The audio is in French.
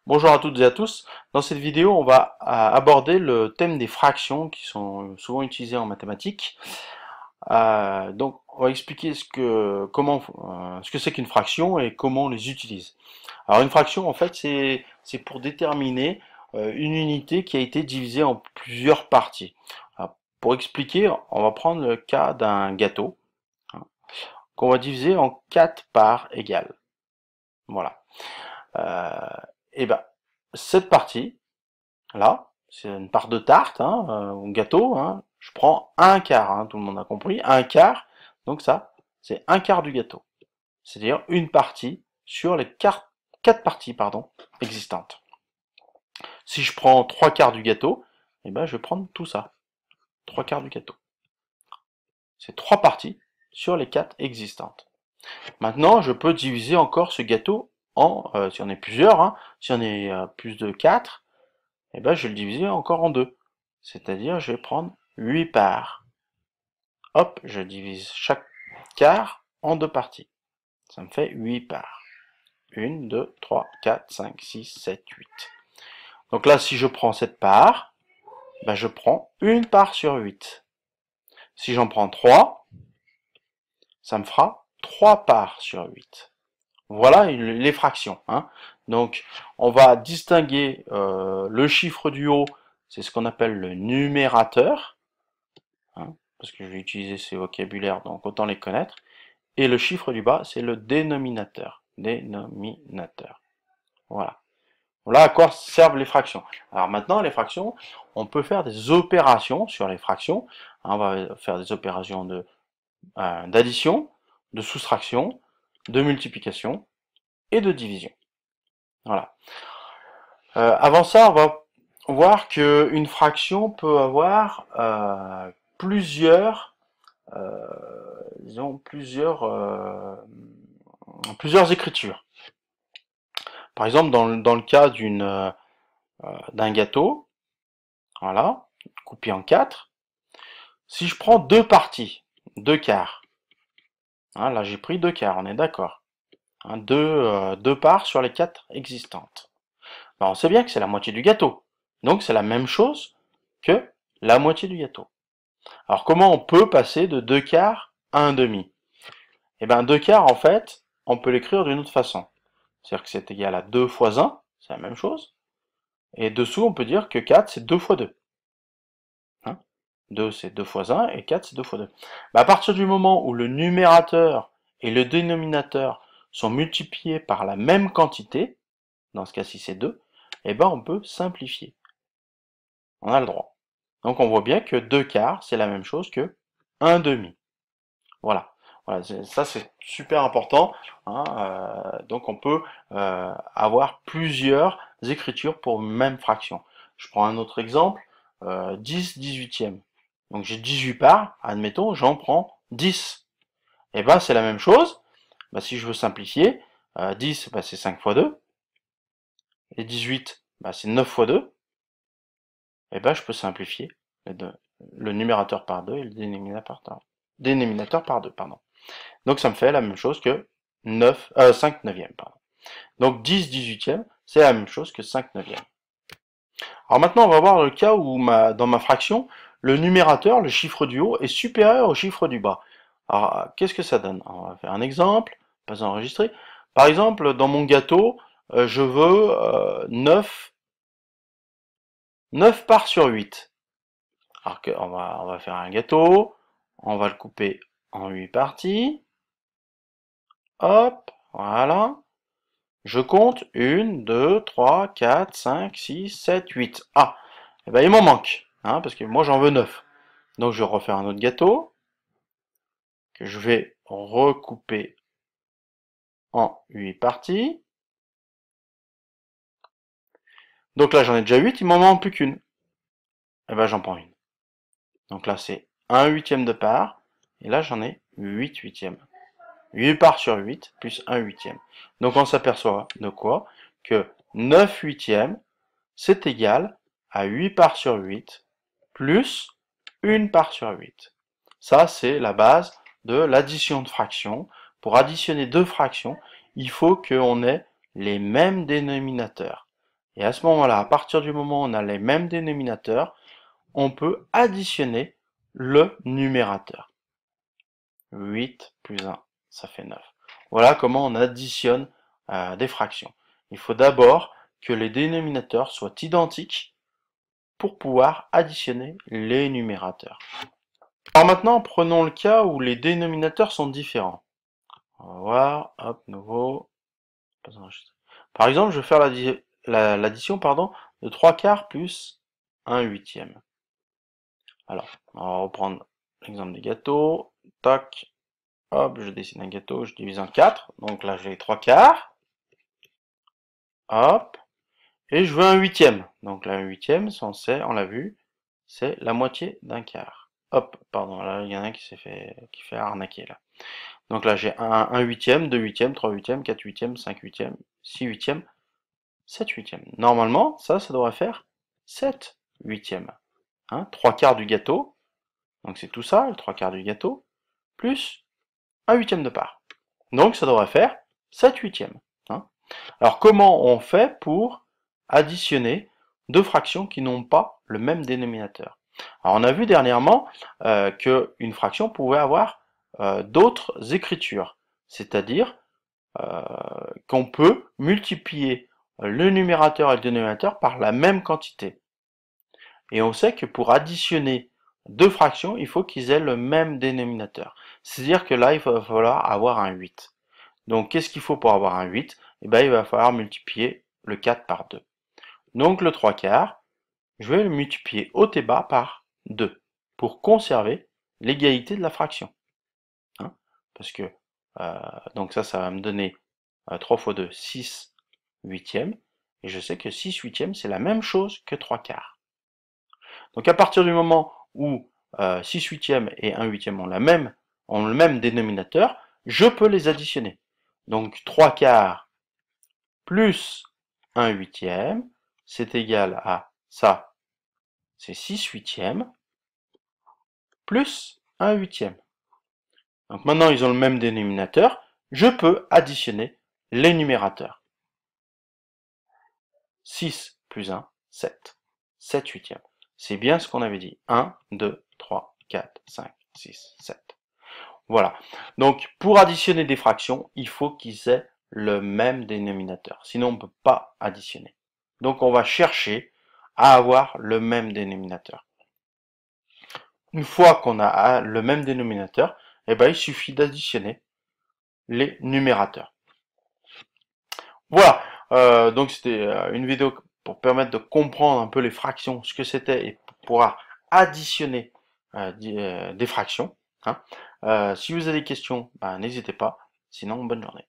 Bonjour à toutes et à tous. Dans cette vidéo, on va aborder le thème des fractions qui sont souvent utilisées en mathématiques. Donc, on va expliquer ce que c'est qu'une fraction et comment on les utilise. Alors, une fraction, en fait, c'est pour déterminer une unité qui a été divisée en plusieurs parties. Alors, pour expliquer, on va prendre le cas d'un gâteau, hein, qu'on va diviser en 4 parts égales. Voilà. Euh, et ben, cette partie, là, c'est une part de tarte, hein, ou gâteau, hein. Je prends un quart, hein, tout le monde a compris, un quart. Donc ça, c'est un quart du gâteau. C'est-à-dire une partie sur les quatre parties, pardon, existantes. Si je prends trois quarts du gâteau, eh ben, je vais prendre tout ça. Trois quarts du gâteau. C'est trois parties sur les quatre existantes. Maintenant, je peux diviser encore ce gâteau en, si on est plusieurs, hein, si on est plus de 4, eh ben, je vais le diviser encore en deux. C'est-à-dire, je vais prendre 8 parts. Hop, je divise chaque quart en deux parties. Ça me fait 8 parts. 1, 2, 3, 4, 5, 6, 7, 8. Donc là, si je prends cette part, ben je prends une part sur 8. Si j'en prends 3, ça me fera 3 parts sur 8. Voilà les fractions, hein. Donc, on va distinguer le chiffre du haut, c'est ce qu'on appelle le numérateur, hein, parce que je vais utiliser ces vocabulaires, donc autant les connaître. Et le chiffre du bas, c'est le dénominateur. Dénominateur. Voilà. Voilà à quoi servent les fractions. Alors maintenant, les fractions, on peut faire des opérations sur les fractions. On va faire des opérations d'addition, de soustraction, de multiplication et de division. Voilà. Avant ça, on va voir qu'une fraction peut avoir plusieurs, euh, disons, plusieurs écritures. Par exemple, dans le cas d'un gâteau, voilà, coupé en quatre, si je prends deux parties, deux quarts, hein, là j'ai pris deux quarts, on est d'accord, hein, deux parts sur les quatre existantes. Ben, on sait bien que c'est la moitié du gâteau, donc c'est la même chose que la moitié du gâteau. Alors comment on peut passer de deux quarts à un demi? Eh bien deux quarts, en fait, on peut l'écrire d'une autre façon. C'est-à-dire que c'est égal à 2 fois 1, c'est la même chose. Et dessous, on peut dire que 4, c'est 2 fois 2. Hein, 2, c'est 2 fois 1, et 4, c'est 2 fois 2. Bah, à partir du moment où le numérateur et le dénominateur sont multipliés par la même quantité, dans ce cas-ci c'est 2, eh ben on peut simplifier. On a le droit. Donc on voit bien que 2 quarts, c'est la même chose que 1 demi. Voilà. Voilà, ça c'est super important, hein, donc on peut avoir plusieurs écritures pour une même fraction. Je prends un autre exemple, 10 18e. Donc j'ai 18 parts, admettons, j'en prends 10. Et ben c'est la même chose, ben, si je veux simplifier, 10 ben, c'est 5 fois 2, et 18 ben, c'est 9 fois 2, et ben je peux simplifier le numérateur par 2 et le dénominateur par 2, pardon. Donc ça me fait la même chose que 5 neuvième. Pardon. Donc 10 18e, c'est la même chose que 5 neuvième. Alors maintenant, on va voir le cas où dans ma fraction, le numérateur, le chiffre du haut, est supérieur au chiffre du bas. Alors, qu'est-ce que ça donne? On va faire un exemple, pas enregistré. Par exemple, dans mon gâteau, je veux 9 parts sur 8. Alors on va faire un gâteau, on va le couper en 8 parties. Hop, voilà. Je compte 1, 2, 3, 4, 5, 6, 7, 8. Ah, eh ben, il m'en manque, hein, parce que moi j'en veux 9. Donc je vais refaire un autre gâteau, que je vais recouper en 8 parties. Donc là j'en ai déjà 8, il m'en manque plus qu'une. Eh ben j'en prends une. Donc là c'est 1 huitième de part, et là j'en ai 8 huitièmes. 8 parts sur 8, plus 1 huitième. Donc on s'aperçoit de quoi? Que 9 huitièmes, c'est égal à 8 parts sur 8, plus une part sur 8. Ça, c'est la base de l'addition de fractions. Pour additionner deux fractions, il faut qu'on ait les mêmes dénominateurs. Et à ce moment-là, à partir du moment où on a les mêmes dénominateurs, on peut additionner le numérateur. 8 plus 1, ça fait 9. Voilà comment on additionne des fractions. Il faut d'abord que les dénominateurs soient identiques pour pouvoir additionner les numérateurs. Alors maintenant, prenons le cas où les dénominateurs sont différents. On va voir, hop, nouveau. Par exemple, je vais faire l'addition de 3 quarts plus 1 huitième. Alors, on va reprendre l'exemple des gâteaux. Tac, hop, je dessine un gâteau, je divise en 4. Donc là, j'ai 3 quarts. Hop, et je veux un huitième. Donc là, un huitième, on l'a vu, c'est la moitié d'un quart. Hop, pardon, là, il y en a un qui fait arnaquer là. Donc là, j'ai un huitième, 2 huitièmes, 3 huitièmes, 4 huitièmes, 5 huitièmes, 6 huitièmes, 7 huitièmes. Normalement, ça devrait faire 7 huitièmes. Hein, 3 quarts du gâteau, donc c'est tout ça, le 3 quarts du gâteau, plus un huitième de part. Donc ça devrait faire 7 huitièmes. Hein. Alors comment on fait pour additionner deux fractions qui n'ont pas le même dénominateur? Alors on a vu dernièrement qu'une fraction pouvait avoir d'autres écritures, c'est-à-dire qu'on peut multiplier le numérateur et le dénominateur par la même quantité. Et on sait que pour additionner deux fractions, il faut qu'ils aient le même dénominateur. C'est-à-dire que là, il va falloir avoir un 8. Donc, qu'est-ce qu'il faut pour avoir un 8? Eh bien, il va falloir multiplier le 4 par 2. Donc, le 3 quarts, je vais le multiplier haut et bas par 2 pour conserver l'égalité de la fraction. Hein, parce que, donc ça va me donner 3 fois 2, 6 huitièmes. Et je sais que 6 huitièmes, c'est la même chose que 3 quarts. Donc à partir du moment où 6 huitièmes et 1 huitième ont le même dénominateur, je peux les additionner. Donc 3 quarts plus 1 huitième, c'est égal à ça, c'est 6 huitièmes, plus 1 huitième. Donc maintenant ils ont le même dénominateur, je peux additionner les numérateurs. 6 plus 1, 7. 7 huitièmes. C'est bien ce qu'on avait dit. 1, 2, 3, 4, 5, 6, 7. Voilà. Donc, pour additionner des fractions, il faut qu'ils aient le même dénominateur. Sinon, on ne peut pas additionner. Donc, on va chercher à avoir le même dénominateur. Une fois qu'on a le même dénominateur, eh ben, il suffit d'additionner les numérateurs. Voilà. Donc, c'était une vidéo pour permettre de comprendre un peu les fractions, ce que c'était, et pour pouvoir additionner des fractions. Hein. Si vous avez des questions, n'hésitez pas. Sinon, bonne journée.